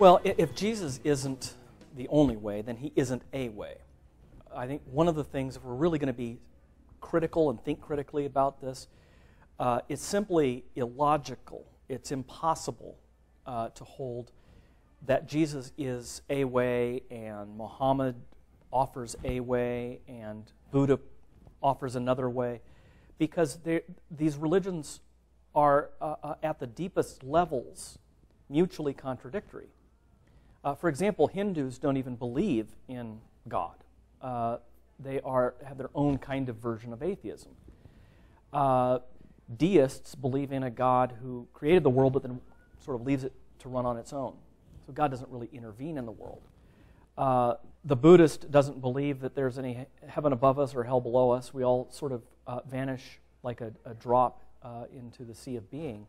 Well, if Jesus isn't the only way, then he isn't a way. I think one of the things, if we're really going to be critical and think critically about this, it's simply illogical. It's impossible to hold that Jesus is a way and Muhammad offers a way and Buddha offers another way, because these religions are at the deepest levels mutually contradictory. For example, Hindus don't even believe in God. They have their own kind of version of atheism. Deists believe in a God who created the world but then sort of leaves it to run on its own. So God doesn't really intervene in the world. The Buddhist doesn't believe that there's any heaven above us or hell below us. We all sort of vanish like a drop into the sea of being.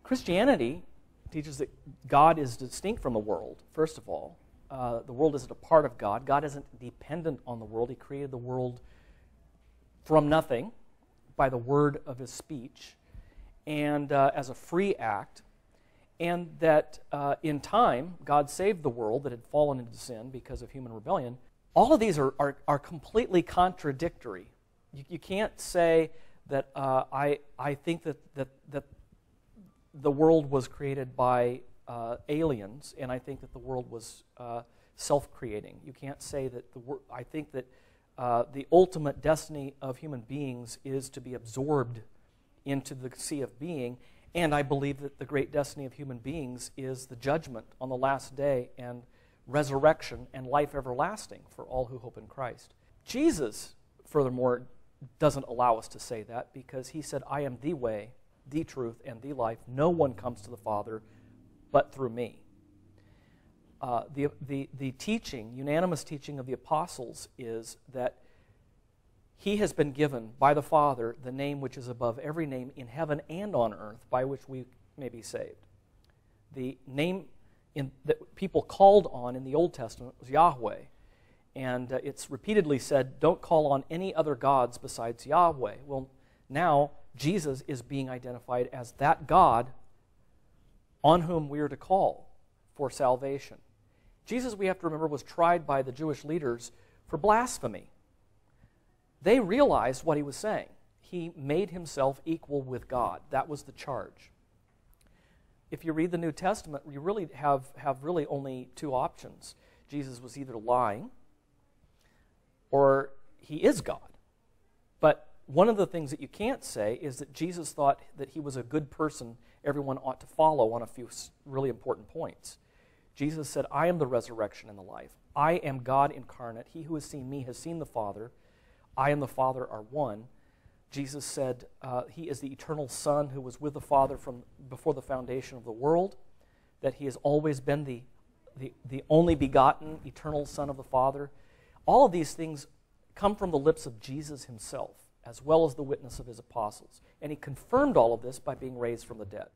Christianity teaches that God is distinct from the world, first of all. The world isn't a part of God. God isn't dependent on the world. He created the world from nothing by the word of his speech and as a free act, and that in time God saved the world that had fallen into sin because of human rebellion. All of these are completely contradictory. You can't say that I think that the world was created by aliens, and I think that the world was self-creating. You can't say that I think that the ultimate destiny of human beings is to be absorbed into the sea of being, and I believe that the great destiny of human beings is the judgment on the last day and resurrection and life everlasting for all who hope in Christ. Jesus, furthermore, doesn't allow us to say that, because he said, I am the way, the truth, and the life. No one comes to the Father but through me. The teaching, unanimous teaching of the apostles, is that he has been given by the Father the name which is above every name in heaven and on earth, by which we may be saved. The name that people called on in the Old Testament was Yahweh, and it's repeatedly said, don't call on any other gods besides Yahweh. Well, now Jesus is being identified as that God on whom we are to call for salvation. Jesus, we have to remember, was tried by the Jewish leaders for blasphemy. They realized what he was saying. He made himself equal with God. That was the charge. If you read the New Testament, you really have really only two options. Jesus was either lying or he is God. But one of the things that you can't say is that Jesus thought that he was a good person everyone ought to follow on a few really important points. Jesus said, I am the resurrection and the life. I am God incarnate. He who has seen me has seen the Father. I and the Father are one. Jesus said he is the eternal Son who was with the Father from before the foundation of the world, that he has always been the only begotten eternal Son of the Father. All of these things come from the lips of Jesus himself, as well as the witness of his apostles. And he confirmed all of this by being raised from the dead.